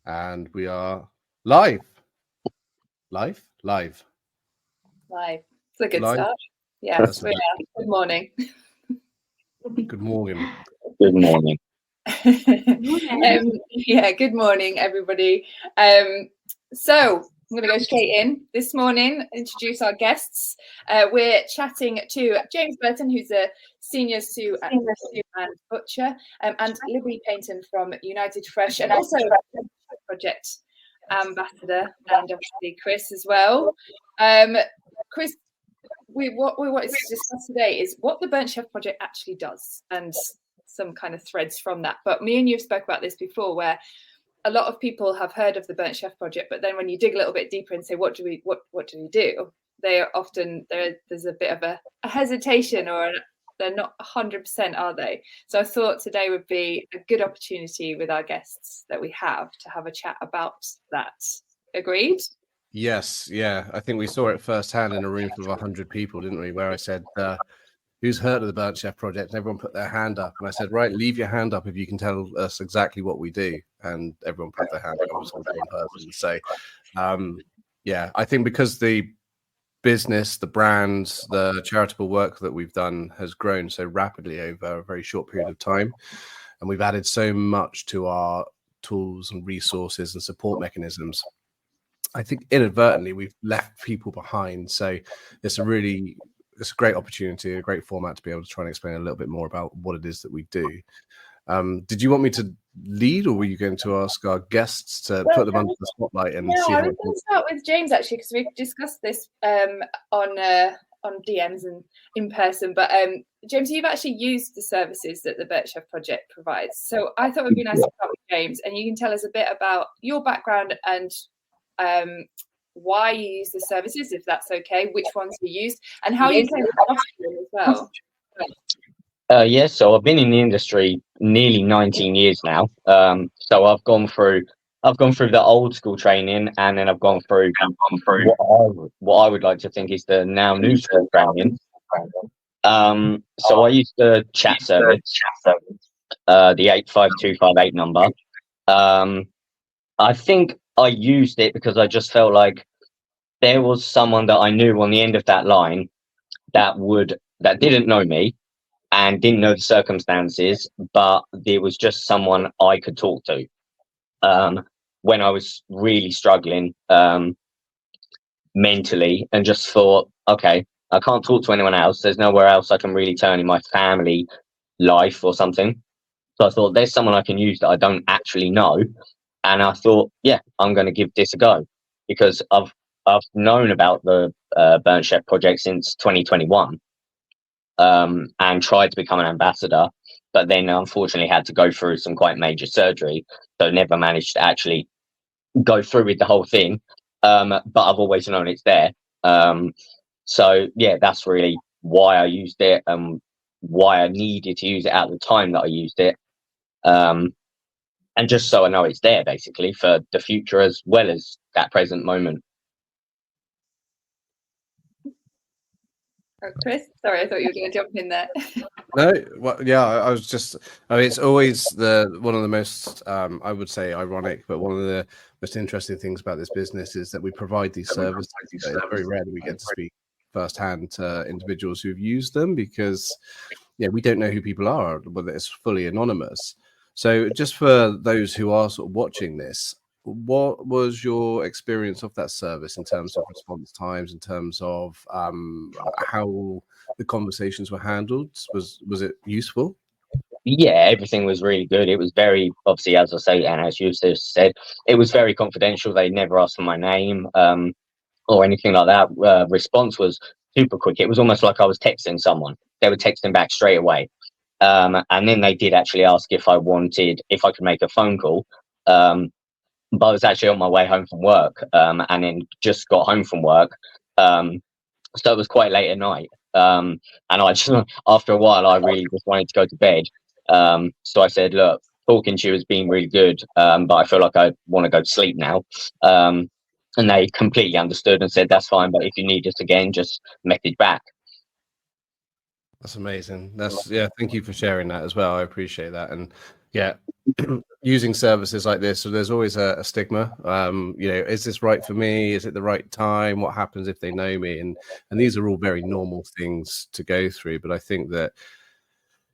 And we are live. Live. Live. It's a good Live. start. Yes, we are. Good morning. Good morning. Good morning. Good morning, everybody. So I'm going to go straight in this morning, introduce our guests. We're chatting to James Burton, who's a senior Sous and butcher, and Libby Paynton from United Fresh, and also project ambassador, and obviously Kris as well. Kris, what we wanted to discuss today is what the Burnt Chef Project actually does, and some kind of threads from that. But me and you have spoke about this before, where a lot of people have heard of the Burnt Chef Project, but then when you dig a little bit deeper and say, what do we do? They are often there's a bit of a hesitation, or they're not 100%, are they? So I thought today would be a good opportunity with our guests that we have to have a chat about that. Agreed? Yes, yeah. I think we saw it firsthand in a room full of 100 people, didn't we? Where I said, who's heard of the Burnt Chef Project? And everyone put their hand up. And I said, right, leave your hand up if you can tell us exactly what we do. And everyone put their hand up. It was one person. So, I think because the business, the brands, the charitable work that we've done has grown so rapidly over a very short period of time. And we've added so much to our tools and resources and support mechanisms. I think inadvertently we've left people behind. So it's a great opportunity, a great format to be able to try and explain a little bit more about what it is that we do. Did you want me to lead, or were you going to ask our guests to put them under the spotlight? And I was going to start with James, actually, because we've discussed this on DMs and in person. But James, you've actually used the services that the Burnt Chef Project provides. So I thought it would be nice to start with James, and you can tell us a bit about your background and why you use the services, if that's okay, which ones you used, and how you came across them as well. So I've been in the industry nearly 19 years now. So I've gone through the old school training, and then I've gone through what I would like to think is the now new school training. So I used the chat service, the 85258 number. I think I used it because I just felt like there was someone that I knew on the end of that line that didn't know me and didn't know the circumstances, but there was just someone I could talk to when I was really struggling mentally, and just thought, okay, I can't talk to anyone else. There's nowhere else I can really turn in my family life or something. So I thought, there's someone I can use that I don't actually know. And I thought, yeah, I'm going to give this a go, because I've known about the Burnt Chef Project since 2021 and tried to become an ambassador, but then unfortunately had to go through some quite major surgery, so never managed to actually go through with the whole thing. But I've always known it's there. So yeah, that's really why I used it and why I needed to use it at the time that I used it. And just so I know it's there, basically, for the future as well as that present moment. Oh, Kris, sorry, I thought you were going to jump in there. No, well, yeah, I was just. I mean, it's always one of the most, I would say, ironic, but one of the most interesting things about this business is that we provide these services. It's very rare that we get to speak firsthand to individuals who've used them, because, we don't know who people are, whether it's fully anonymous. So just for those who are sort of watching this, what was your experience of that service in terms of response times, in terms of how the conversations were handled? Was it useful? Yeah, everything was really good. It was very, obviously, as I say, and as you said, it was very confidential. They never asked for my name or anything like that. Response was super quick. It was almost like I was texting someone. They were texting back straight away. And then they did actually ask if I could make a phone call. But I was actually on my way home from work, and then just got home from work. So it was quite late at night. And I just, after a while, I really just wanted to go to bed. So I said, look, talking to you has been really good, but I feel like I want to go to sleep now. And they completely understood and said, that's fine, but if you need us again, just message back. That's amazing. Thank you for sharing that as well. I appreciate that. And Yeah. Using services like this, so there's always a stigma. Is this right for me? Is it the right time? What happens if they know me? And these are all very normal things to go through. But I think that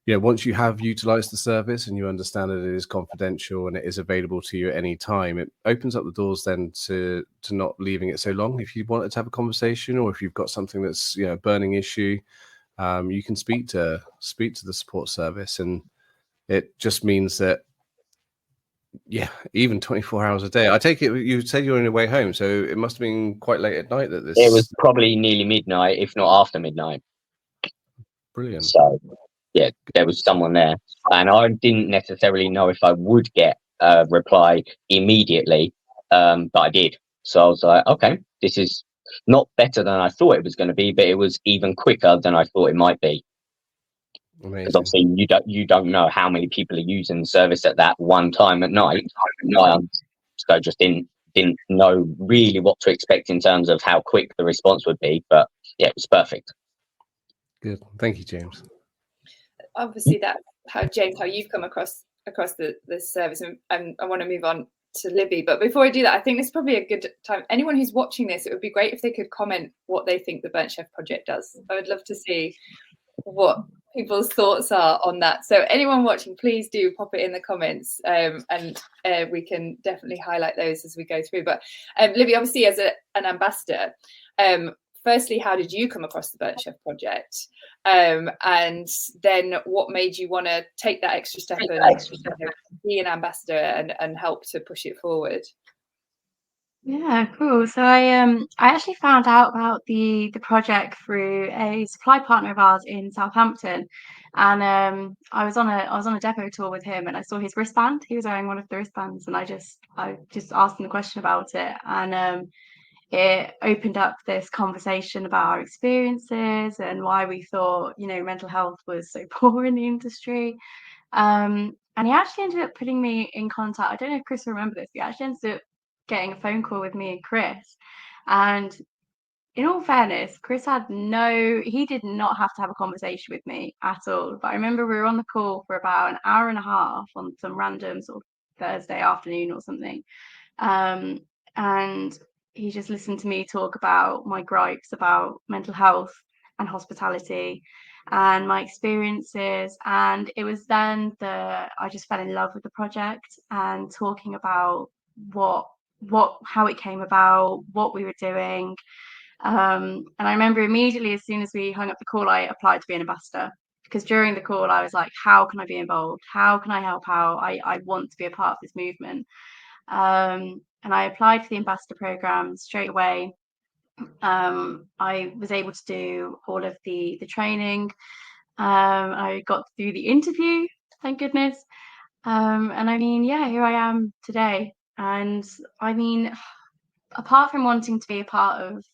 once you have utilized the service and you understand that it is confidential and it is available to you at any time, it opens up the doors then to not leaving it so long. If you wanted to have a conversation, or if you've got something that's a burning issue, you can speak to the support service, and it just means that even 24 hours a day. I take it you said you were on your way home, so it must have been quite late at night that this. It was probably nearly midnight, if not after midnight. Brilliant. So yeah, there was someone there, and I didn't necessarily know if I would get a reply immediately, but I did. So I was like, okay, this is not better than I thought it was going to be, but it was even quicker than I thought it might be. Because obviously you don't know how many people are using the service at that one time at night. So I just didn't know really what to expect in terms of how quick the response would be. But yeah, it was perfect. Good, thank you, James. Obviously, that's how you've come across the service, and I want to move on to Libby. But before I do that, I think this is probably a good time. Anyone who's watching this, it would be great if they could comment what they think the Burnt Chef Project does. I would love to see what people's thoughts are on that. So anyone watching, please do pop it in the comments, and we can definitely highlight those as we go through. But Libby, obviously as an ambassador, firstly, how did you come across the Burnt Chef Project, and then what made you want to take that extra step and be an ambassador and help to push it forward? Yeah, cool. So I actually found out about the project through a supply partner of ours in Southampton, and I was on a depot tour with him, and I saw his wristband. He was wearing one of the wristbands, and I just asked him the question about it, and it opened up this conversation about our experiences and why we thought mental health was so poor in the industry. And he actually ended up putting me in contact. I don't know if Kris will remember this. He actually ended up getting a phone call with me and Kris, and in all fairness, Kris he did not have to have a conversation with me at all. But I remember we were on the call for about an hour and a half on some random sort of Thursday afternoon or something, and he just listened to me talk about my gripes about mental health and hospitality and my experiences, and it was then that I just fell in love with the project and talking about how it came about, what we were doing. And I remember immediately, as soon as we hung up the call, I applied to be an ambassador, because during the call I was like, how can I be involved? How can I help out? I want to be a part of this movement. And I applied for the ambassador program straight away. I was able to do all of the training. I got through the interview, thank goodness. And I mean, here I am today. And I mean, apart from wanting to be a part of,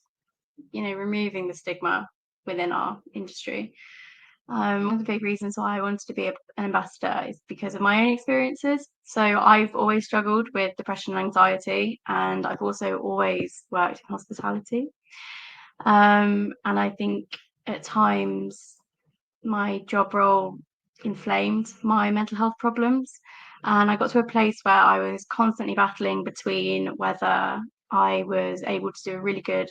removing the stigma within our industry, one of the big reasons why I wanted to be an ambassador is because of my own experiences. So I've always struggled with depression and anxiety, and I've also always worked in hospitality. And I think at times my job role inflamed my mental health problems, and I got to a place where I was constantly battling between whether I was able to do a really good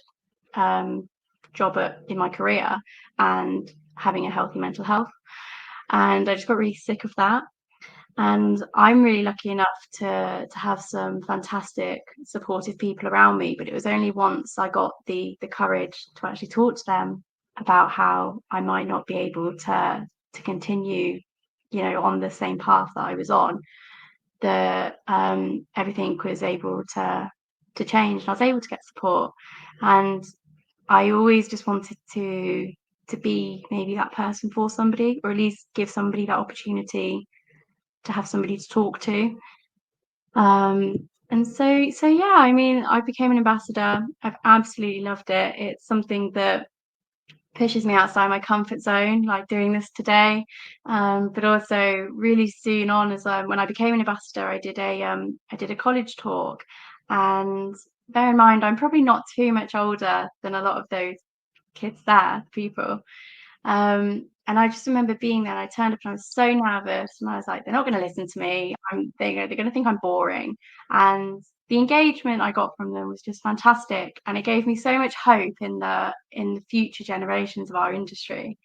job in my career and having a healthy mental health. And I just got really sick of that. And I'm really lucky enough to have some fantastic supportive people around me, but it was only once I got the courage to actually talk to them about how I might not be able to continue on the same path that I was on, that everything was able to change, and I was able to get support. And I always just wanted to be maybe that person for somebody, or at least give somebody that opportunity to have somebody to talk to. And so yeah, I mean, I became an ambassador. I've absolutely loved it. It's something that pushes me outside my comfort zone, like doing this today. But also really soon on, as when I became an ambassador, I did a college talk. And bear in mind, I'm probably not too much older than a lot of those kids there, people. I just remember being there, and I turned up and I was so nervous, and I was like, they're not going to listen to me. They're going to think I'm boring. And the engagement I got from them was just fantastic, and it gave me so much hope in the future generations of our industry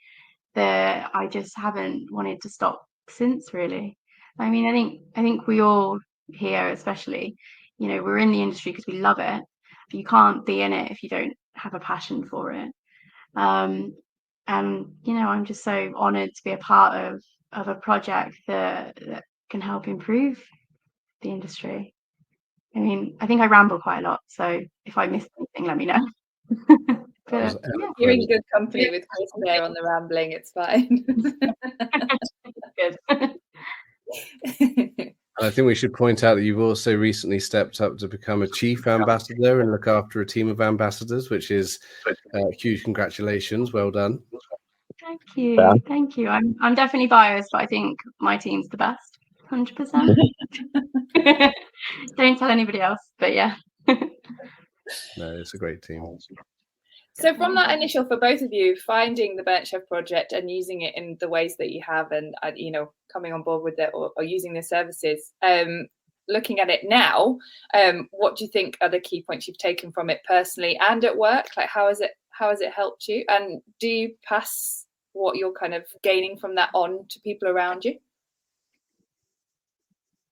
that I just haven't wanted to stop since, really. I mean, I think we all here, especially, you know, we're in the industry because we love it, but you can't be in it if you don't have a passion for it. And you know, I'm just so honoured to be a part of a project that can help improve the industry. I mean, I think I ramble quite a lot, so if I miss anything, let me know. That was You're in eloquent. good company with Kris there on the rambling. It's fine. Good. I think we should point out that you've also recently stepped up to become a chief ambassador and look after a team of ambassadors, which is huge congratulations. Well done. Thank you. Yeah. Thank you. I'm definitely biased, but I think my team's the best. 100%. Don't tell anybody else, but yeah. No, it's a great team. So from that initial, for both of you, finding the Burnt Chef project and using it in the ways that you have, and you know, coming on board with it or using the services, looking at it now, what do you think are the key points you've taken from it personally and at work? Like, how has it helped you? And do you pass what you're kind of gaining from that on to people around you?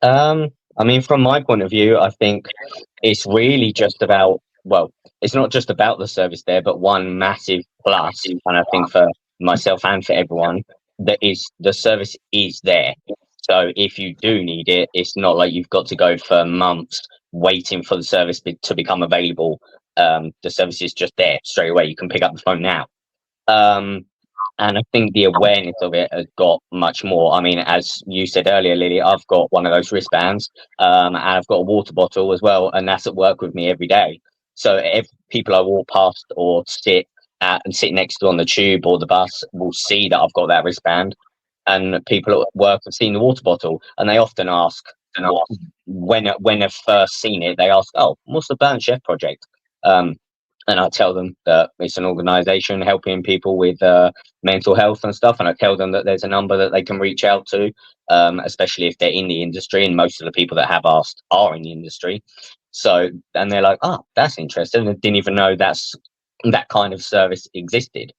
I mean, from my point of view, I think it's really just about, well, it's not just about the service there, but one massive plus, and I think for myself and for everyone, that is the service is there. So if you do need it, it's not like you've got to go for months waiting for the service to become available. The service is just there straight away. You can pick up the phone now. And I think the awareness of it has got much more. I mean, as you said earlier, Lily, I've got one of those wristbands, and I've got a water bottle as well, and that's at work with me every day. So if people I walk past or sit next to on the tube or the bus will see that I've got that wristband, and people at work have seen the water bottle, and they often ask, when they've first seen it, they ask, "Oh, what's the Burnt Chef project?" And I tell them that it's an organisation helping people with mental health and stuff. And I tell them that there's a number that they can reach out to, especially if they're in the industry. And most of the people that have asked are in the industry. So, and they're like, "Oh, that's interesting. I didn't even know that kind of service existed."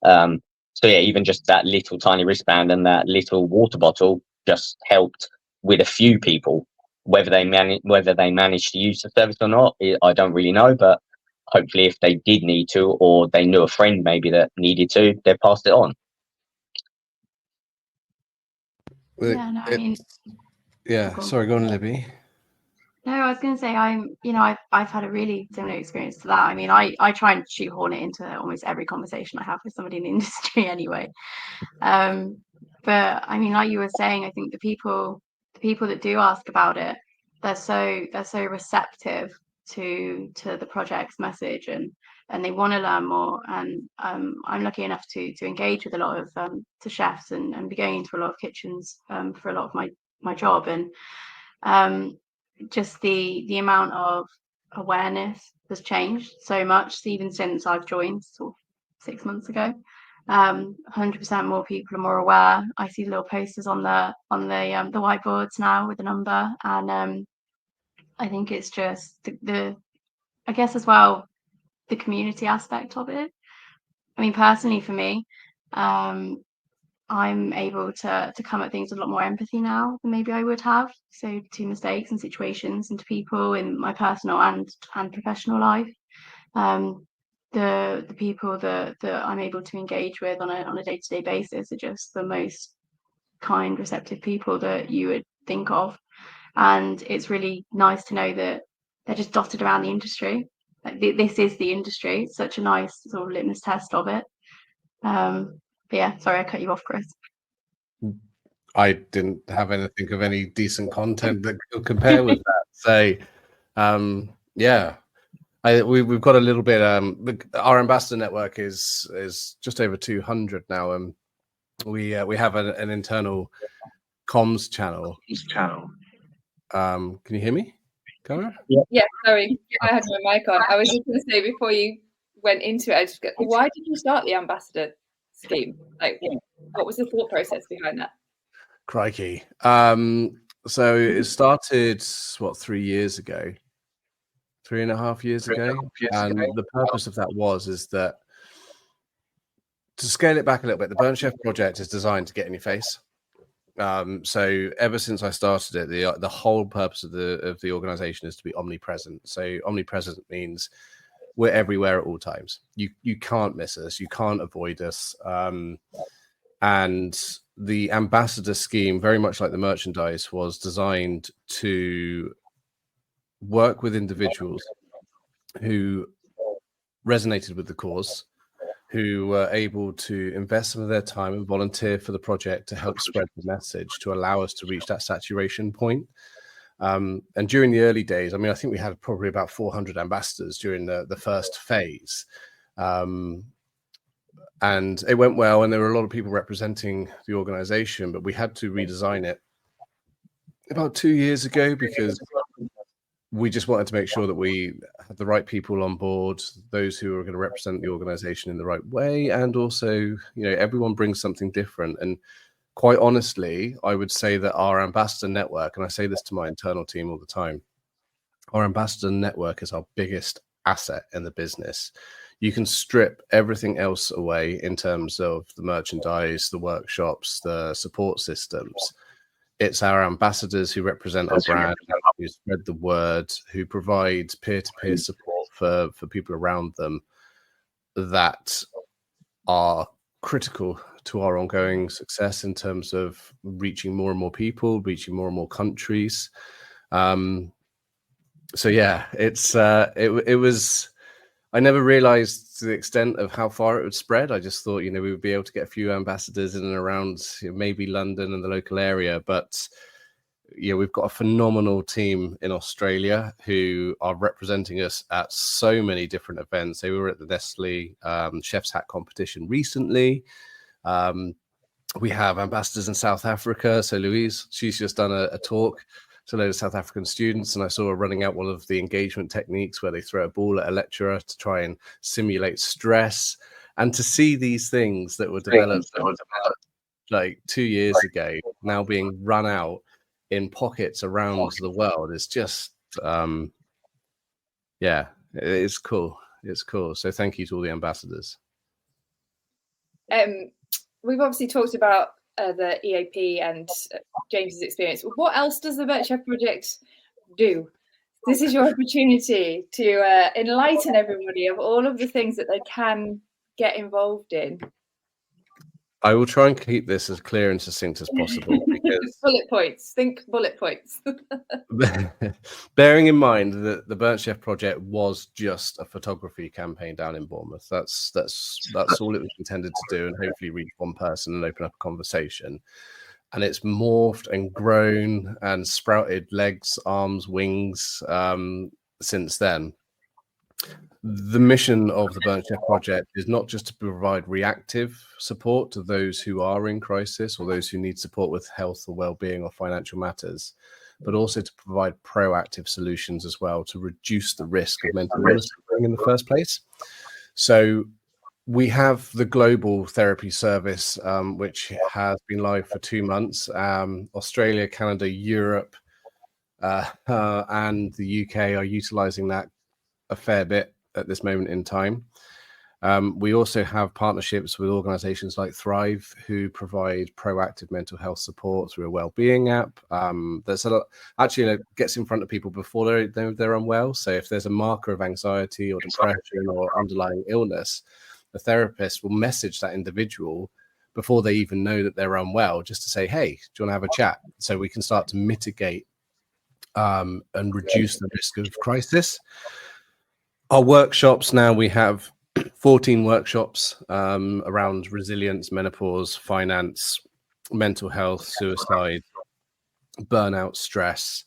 So yeah, even just that little tiny wristband and that little water bottle just helped with a few people. Whether they managed to use the service or not, I don't really know, but hopefully if they did need to, or they knew a friend maybe that needed to, they passed it on. Yeah, no, I mean, Sorry, go on, Libby. no, I was going to say, I've had a really similar experience to that. I mean, I try and shoehorn it into almost every conversation I have with somebody in the industry anyway. But I mean, like you were saying, I think the people that do ask about it, they're so receptive to the project's message, and they want to learn more. And I'm lucky enough to engage with a lot of to chefs and be going into a lot of kitchens for a lot of my job, and just the amount of awareness has changed so much even since I've joined sort of 6 months ago. 100% more people are more aware. I see little posters on the whiteboards now with the number, and I think it's just the I guess as well the community aspect of it. I mean, personally for me, I'm able to come at things with a lot more empathy now than maybe I would have. So to mistakes and situations and to people in my personal and professional life. The people that I'm able to engage with on a day-to-day basis are just the most kind, receptive people that you would think of. And it's really nice to know that they're just dotted around the industry. Like this is the industry. It's such a nice sort of litmus test of it. But yeah, sorry, I cut you off, Kris. I didn't have anything of any decent content that could compare with that. So, yeah, we've got a little bit. Our ambassador network is just over 200 now, and we have an internal comms channel. Can you hear me, Cara? Yeah, sorry, I had my mic on. I was just going to say before you went into it, why did you start the ambassador scheme? Like, What was the thought process behind that? Crikey. So it started, 3 years ago, 3.5 years ago. And the purpose of that is that, to scale it back a little bit, the Burnt Chef project is designed to get in your face. So ever since I started it, the whole purpose of the organization is to be omnipresent. So omnipresent means we're everywhere at all times. You can't miss us, you can't avoid us. And the ambassador scheme, very much like the merchandise, was designed to work with individuals who resonated with the cause, who were able to invest some of their time and volunteer for the project to help spread the message, to allow us to reach that saturation point. And during the early days, I mean, I think we had probably about 400 ambassadors during the first phase. And it went well, and there were a lot of people representing the organization, but we had to redesign it about 2 years ago because we just wanted to make sure that we had the right people on board, those who are going to represent the organization in the right way. And also, everyone brings something different. And quite honestly, I would say that our ambassador network, and I say this to my internal team all the time, our ambassador network is our biggest asset in the business. You can strip everything else away in terms of the merchandise, the workshops, the support systems. It's our ambassadors who represent our brand, who spread the word, who provide peer-to-peer support for people around them, that are critical to our ongoing success in terms of reaching more and more people, reaching more and more countries. So yeah, it was. I never realized to the extent of how far it would spread. I just thought, we would be able to get a few ambassadors in and around maybe London and the local area. But we've got a phenomenal team in Australia who are representing us at so many different events. They were at the Nestle Chef's Hat competition recently. We have ambassadors in South Africa. So Louise, she's just done a talk to a load of South African students, and I saw her running out one of the engagement techniques where they throw a ball at a lecturer to try and simulate stress. And to see these things that were developed like 2 years ago now being run out in pockets around the world is just it's cool. It's cool. So thank you to all the ambassadors. We've obviously talked about the EAP and James's experience. What else does the Burt Chef project do? This is your opportunity to enlighten everybody of all of the things that they can get involved in. I will try and keep this as clear and succinct as possible. Because bullet points. Think bullet points. Bearing in mind that the Burnt Chef project was just a photography campaign down in Bournemouth. That's all it was intended to do, and hopefully reach one person and open up a conversation. And it's morphed and grown and sprouted legs, arms, wings since then. The mission of the Burnt Chef project is not just to provide reactive support to those who are in crisis or those who need support with health or well-being or financial matters, but also to provide proactive solutions as well to reduce the risk of mental illness in the first place. So we have the global therapy service, which has been live for 2 months. Australia, Canada, Europe, and the UK are utilizing that a fair bit at this moment in time. We also have partnerships with organizations like Thrive, who provide proactive mental health support through a well-being app. There's a lot, actually, it gets in front of people before they're unwell. So if there's a marker of anxiety or depression or underlying illness, the therapist will message that individual before they even know that they're unwell, just to say, hey, do you want to have a chat? So we can start to mitigate and reduce the risk of crisis. Our workshops now, we have 14 workshops around resilience, menopause, finance, mental health, suicide, burnout, stress.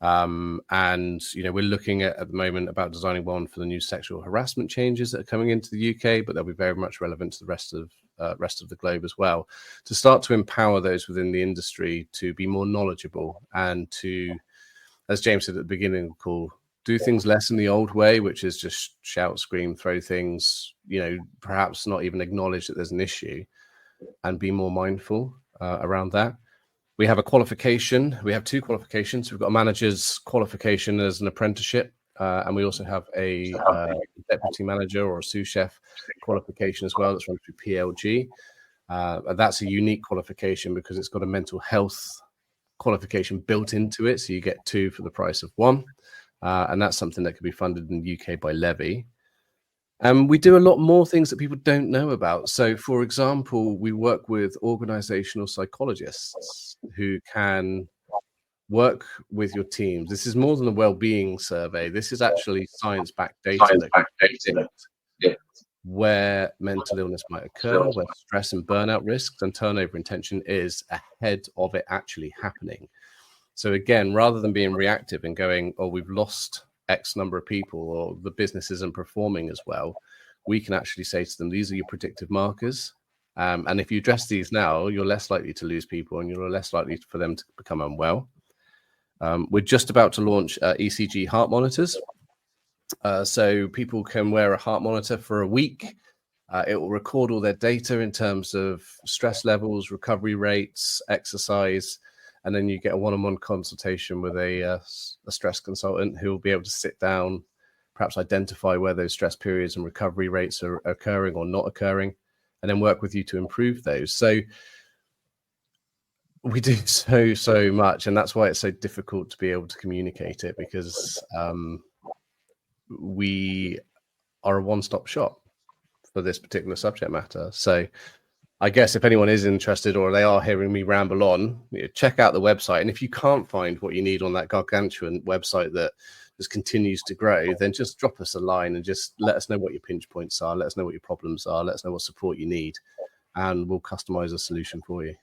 And, we're looking at the moment about designing one for the new sexual harassment changes that are coming into the UK, but they'll be very much relevant to the rest of the globe as well, to start to empower those within the industry to be more knowledgeable and to, as James said at the beginning of the call, do things less in the old way, which is just shout, scream, throw things, perhaps not even acknowledge that there's an issue, and be more mindful around that. We have a qualification. We have 2 qualifications. We've got a manager's qualification as an apprenticeship, and we also have a deputy manager or a sous chef qualification as well. That's run through PLG. And that's a unique qualification because it's got a mental health qualification built into it. So you get 2 for the price of 1. And that's something that can be funded in the UK by levy. And we do a lot more things that people don't know about. So, for example, we work with organizational psychologists who can work with your teams. This is more than a well-being survey. This is actually science-backed data that can predict where mental illness might occur, where stress and burnout risks and turnover intention is ahead of it actually happening. So again, rather than being reactive and going, oh, we've lost X number of people or the business isn't performing as well, we can actually say to them, these are your predictive markers. And if you address these now, you're less likely to lose people and you're less likely for them to become unwell. We're just about to launch ECG heart monitors. So people can wear a heart monitor for a week. It will record all their data in terms of stress levels, recovery rates, exercise, and then you get a one-on-one consultation with a stress consultant who will be able to sit down, perhaps identify where those stress periods and recovery rates are occurring or not occurring, and then work with you to improve those. So we do so much, and that's why it's so difficult to be able to communicate it, because we are a one-stop shop for this particular subject matter. So I guess if anyone is interested or they are hearing me ramble on, check out the website. And if you can't find what you need on that gargantuan website that just continues to grow, then just drop us a line and just let us know what your pinch points are. Let us know what your problems are. Let us know what support you need, and we'll customize a solution for you.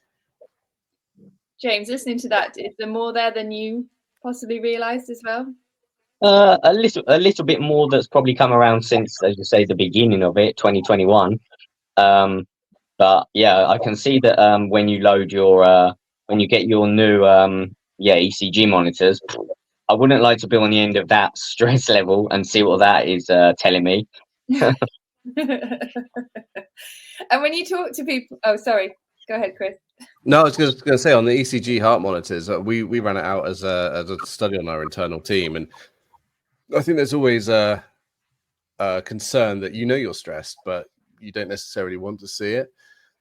James, listening to that, is there more there than you possibly realised as well? A little bit more that's probably come around since, as you say, the beginning of it, 2021. But yeah, I can see that when you load your when you get your new ECG monitors, I wouldn't like to be on the end of that stress level and see what that is telling me. And when you talk to people, oh, sorry, go ahead, Kris. No, I was going to say on the ECG heart monitors, we ran it out as a study on our internal team, and I think there's always a concern that you're stressed, but you don't necessarily want to see it.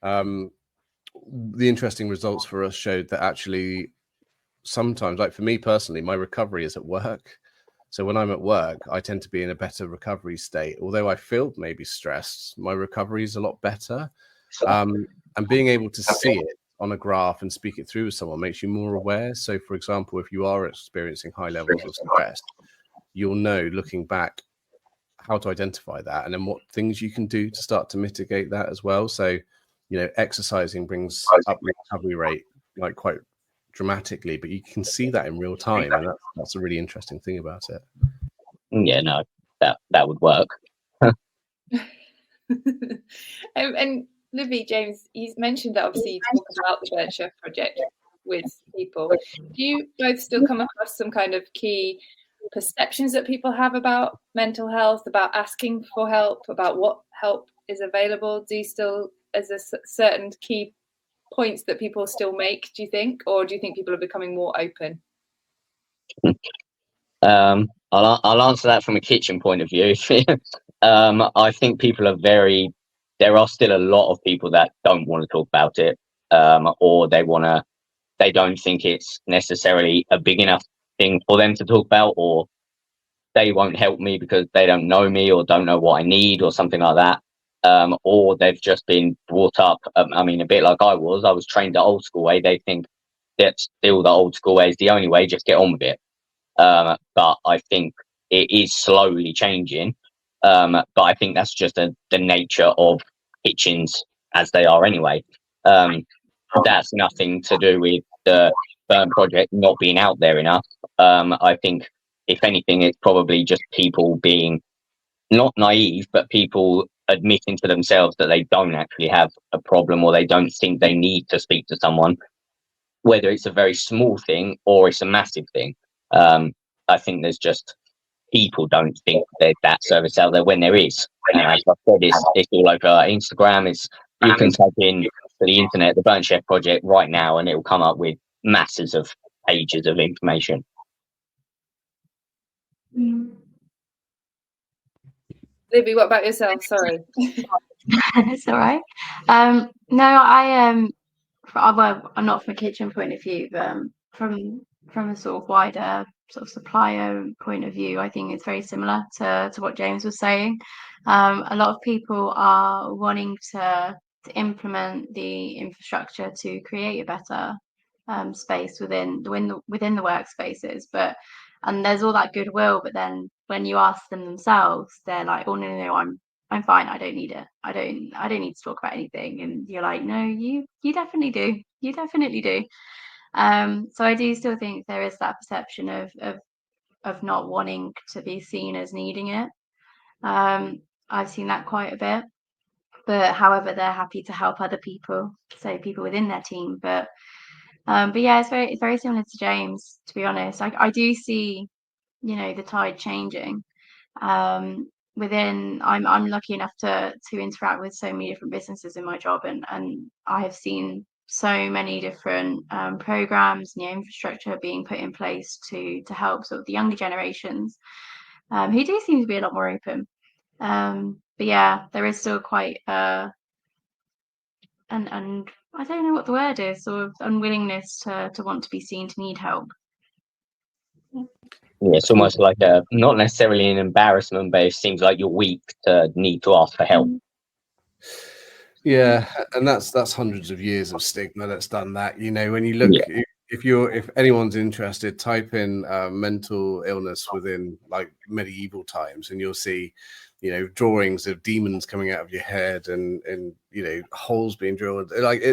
The interesting results for us showed that actually sometimes, like for me personally, my recovery is at work. So when I'm at work, I tend to be in a better recovery state. Although I feel maybe stressed, my recovery is a lot better. And being able to see it on a graph and speak it through with someone makes you more aware. So for example, if you are experiencing high levels of stress, you'll know looking back how to identify that and then what things you can do to start to mitigate that as well. So, exercising brings up recovery rate like quite dramatically, but you can see that in real time, and that's a really interesting thing about it. Yeah, no, that would work. And Libby, James, you mentioned that obviously you talk about the Burnt Chef project with people. Do you both still come across some kind of key perceptions that people have about mental health, about asking for help, about what help is available? Do you still, as a certain key points that people still make, do you think, or do you think people are becoming more open? I'll answer that from a kitchen point of view. I think people are there are still a lot of people that don't want to talk about it, or they don't think it's necessarily a big enough thing for them to talk about, or they won't help me because they don't know me or don't know what I need or something like that. Or they've just been brought up, a bit like I was trained the old school way. They think that still the old school way is the only way, just get on with it. But I think it is slowly changing. But I think that's just the nature of kitchens as they are anyway. That's nothing to do with the Burnt project not being out there enough. I think, if anything, it's probably just people being not naive, but people admitting to themselves that they don't actually have a problem, or they don't think they need to speak to someone, whether it's a very small thing or it's a massive thing. I think there's just people don't think there's that service out there when there is. And as I said, it's all over Instagram. You can type in for the internet, the Burnt Chef Project right now, and it will come up with masses of pages of information. Libby, what about yourself? Sorry. It's all right. No, well, I'm not from a kitchen point of view, but from a sort of wider sort of supplier point of view, I think it's very similar to what James was saying. A lot of people are wanting to implement the infrastructure to create a better space within the workspaces, and there's all that goodwill, but then when you ask them themselves, they're like, oh no, I'm fine. I don't need it. I don't need to talk about anything. And you're like, no, you definitely do. You definitely do. So I do still think there is that perception of not wanting to be seen as needing it. I've seen that quite a bit. But however, they're happy to help other people, so people within their team. But yeah, it's very similar to James, to be honest. I do see, the tide changing. I'm lucky enough to interact with so many different businesses in my job, and I have seen so many different programs, infrastructure being put in place to help sort of the younger generations, who do seem to be a lot more open. But yeah, there is still quite and I don't know what the word is, sort of unwillingness to want to be seen, to need help. Yeah, it's almost like not necessarily an embarrassment, but it seems like you're weak to need to ask for help. Yeah, and that's hundreds of years of stigma that's done that. When you look, if anyone's interested, type in mental illness within like medieval times, and you'll see, drawings of demons coming out of your head and holes being drilled. Like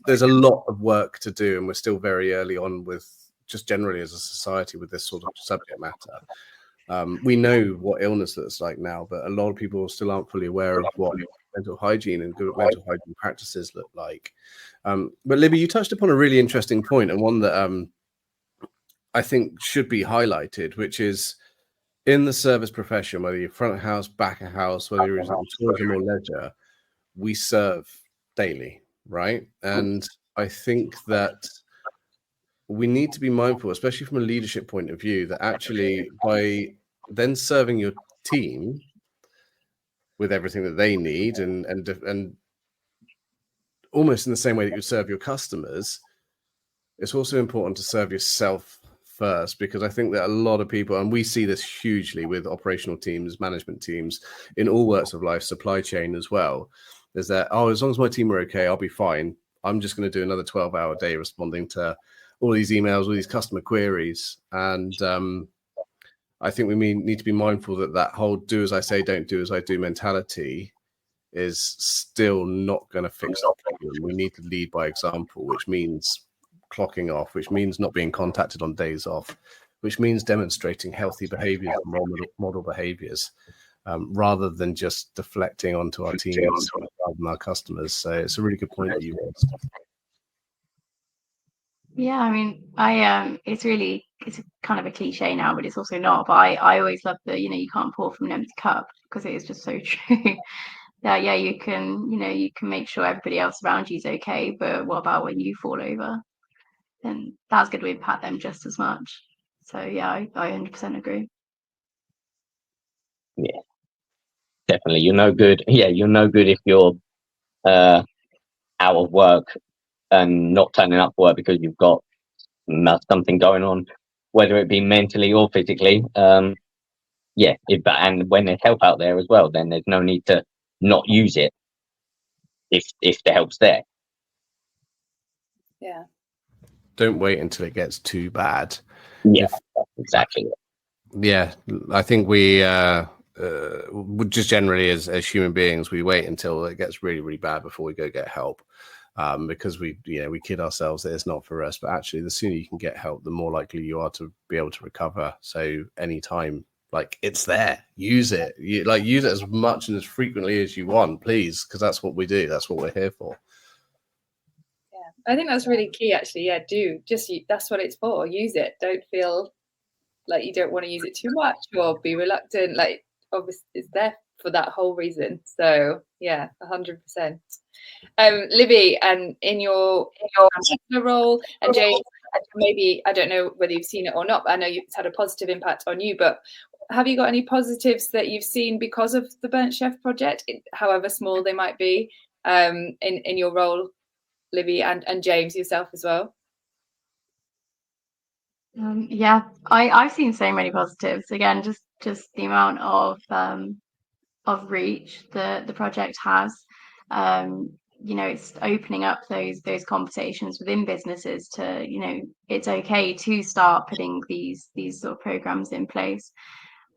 there's a lot of work to do, and we're still very early on with just generally as a society with this sort of subject matter. We know what illness looks like now, but a lot of people still aren't fully aware of what mental hygiene and good mental hygiene practices look like. But Libby, you touched upon a really interesting point, and one that I think should be highlighted, which is in the service profession, whether you're front of house, back of house, whether you're in tourism or leisure, we serve daily, right? And I think that we need to be mindful, especially from a leadership point of view, that actually by then serving your team with everything that they need and almost in the same way that you serve your customers, it's also important to serve yourself first, because I think that a lot of people, and we see this hugely with operational teams, management teams in all works of life, supply chain as well, is that, as long as my team are okay, I'll be fine. I'm just going to do another 12-hour day responding to all these emails, all these customer queries. And I think we need to be mindful that whole do as I say, don't do as I do mentality is still not going to fix the problem. We need to lead by example, which means clocking off, which means not being contacted on days off, which means demonstrating healthy behaviors and model behaviors, rather than just deflecting onto our teams rather than our customers. So it's a really good point that you raised. Yeah, I mean, it's a kind of a cliche now, but it's also not. But I always love that, you can't pour from an empty cup, because it is just so true. That you can make sure everybody else around you is okay, but what about when you fall over? Then that's going to impact them just as much. So yeah, I 100% agree. Yeah, definitely. You're no good. Yeah, you're no good if you're out of work and not turning up for work because you've got something going on, whether it be mentally or physically. And when there's help out there as well, then there's no need to not use it if the help's there. Yeah. Don't wait until it gets too bad. Yeah, exactly. Yeah, I think we just generally as human beings, we wait until it gets really, really bad before we go get help. Because we kid ourselves that it's not for us, but actually the sooner you can get help, the more likely you are to be able to recover. So anytime, like, it's there, use it. Use it as much and as frequently as you want, please, because that's what we do. That's what we're here for. Yeah, I think that's really key, actually. Yeah, that's what it's for. Use it. Don't feel like you don't want to use it too much or be reluctant. Like, obviously, it's there for that whole reason. So yeah, 100%. Libby, and in your ambassador role, and James, maybe, I don't know whether you've seen it or not, but I know it's had a positive impact on you, but have you got any positives that you've seen because of the Burnt Chef project, however small they might be, in your role, Libby, and James, yourself as well? Yeah, I've seen so many positives. Again, just the amount of reach the project has. It's opening up those conversations within businesses to, it's okay to start putting these sort of programs in place.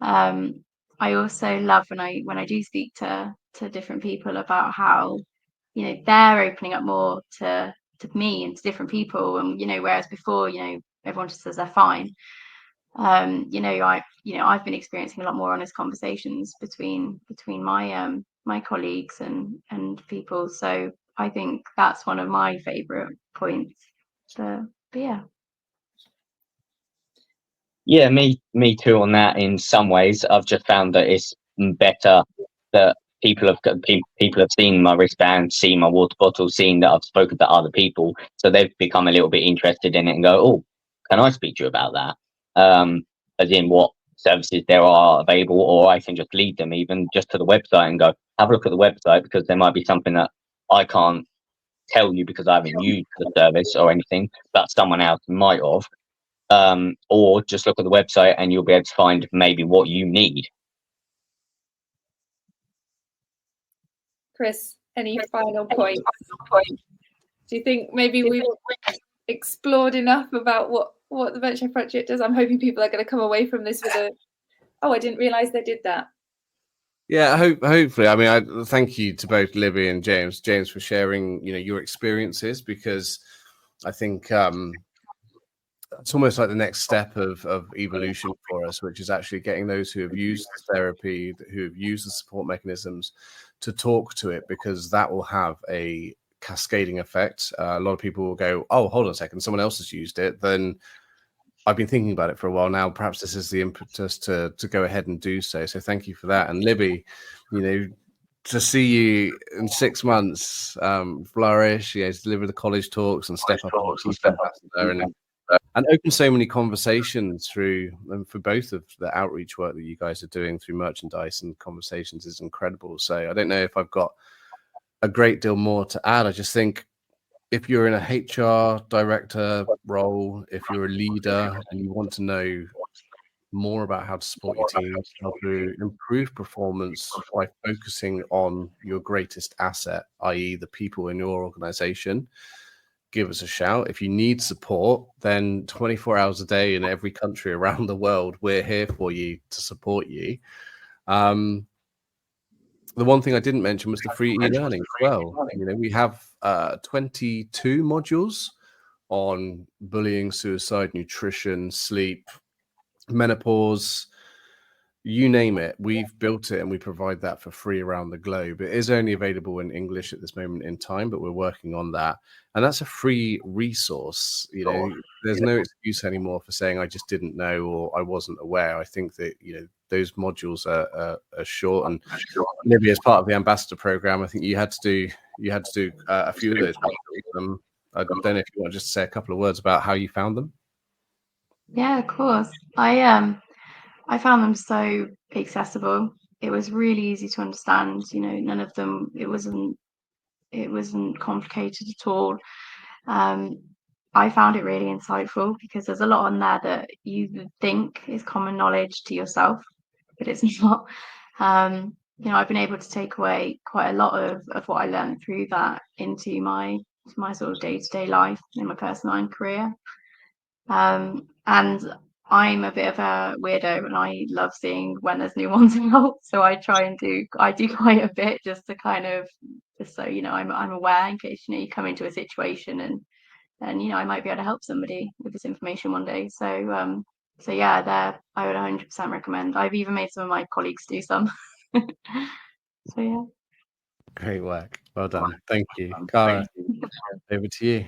I also love when I do speak to different people about how, they're opening up more to me and to different people, and whereas before, everyone just says they're fine. I've been experiencing a lot more honest conversations between my colleagues and people. So I think that's one of my favorite points. But yeah. Yeah, me too on that. In some ways, I've just found that it's better that people have seen my wristband, seen my water bottle, seen that I've spoken to other people, so they've become a little bit interested in it and go, "Oh, can I speak to you about that?" As in what services there are available, or I can just lead them even just to the website and go, "Have a look at the website, because there might be something that I can't tell you because I haven't used the service or anything, but someone else might have." Or just look at the website and you'll be able to find maybe what you need. Kris, any final points? Do you think maybe we've explored enough about what the Burnt Chef project does? I'm hoping people are going to come away from this with I didn't realise they did that. Yeah, hopefully. I mean, I thank you to both Libby and James for sharing, your experiences, because I think it's almost like the next step of evolution for us, which is actually getting those who have used therapy, who have used the support mechanisms, to talk to it, because that will have a cascading effect. A lot of people will go, "Oh, hold on a second, someone else has used it. Then I've been thinking about it for a while now. Perhaps this is the impetus to go ahead and do so." So thank you for that. And Libby, to see you in 6 months flourish, to deliver the college talks and step up and open so many conversations through, and for both of the outreach work that you guys are doing through merchandise and conversations is incredible. So I don't know if I've got a great deal more to add. I just think if you're in a HR director role, if you're a leader and you want to know more about how to support your teams, how to improve performance by focusing on your greatest asset, i.e. the people in your organization, give us a shout. If you need support, then 24 hours a day in every country around the world, we're here for you to support you. The one thing I didn't mention was the free e-learning as well. We have 22 modules on bullying, suicide, nutrition, sleep, menopause, you name it. We've built it and we provide that for free around the globe. It is only available in English at this moment in time, but we're working on that. And that's a free resource. There's no excuse anymore for saying I just didn't know or I wasn't aware. I think that, those modules are short. And Libby, as part of the ambassador program, I think you had to do a few of those modules. I don't know if you want to just say a couple of words about how you found them. Yeah, of course. I found them so accessible. It was really easy to understand. None of them. It wasn't complicated at all. I found it really insightful because there's a lot on there that you think is common knowledge to yourself, but it's not. I've been able to take away quite a lot of what I learned through that into my sort of day-to-day life in my personal and career. And I'm a bit of a weirdo and I love seeing when there's new ones out. So I do quite a bit just to kind of, just so, I'm aware in case, you come into a situation and I might be able to help somebody with this information one day. So yeah, I would 100% recommend. I've even made some of my colleagues do some. So yeah. Great work. Well done. Thank you. Cara, over to you.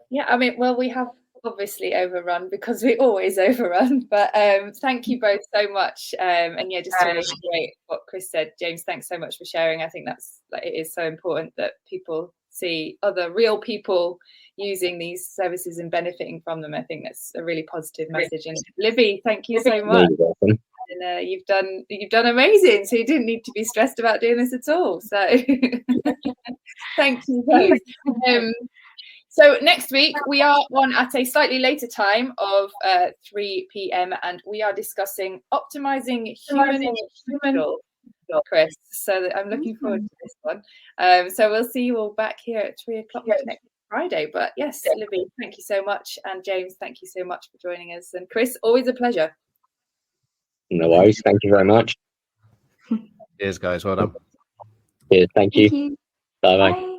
Yeah, I mean, well, we have obviously overrun because we always overrun, but thank you both so much. And yeah, just to reiterate what Kris said, James, thanks so much for sharing. I think that's it is so important that people see other real people using these services and benefiting from them. I think that's a really positive message. And Libby, thank you so much. And you've done amazing. So you didn't need to be stressed about doing this at all. So thank you both. So next week we are on at a slightly later time of 3 p.m. and we are discussing optimizing human capital, Kris. So I'm looking forward to this one. So we'll see you all back here at 3 o'clock next Friday. But yes, Libby, thank you so much, and James, thank you so much for joining us, and Kris, always a pleasure. No worries. Thank you very much. Cheers, guys. Well done. Cheers. Thank you. Bye bye.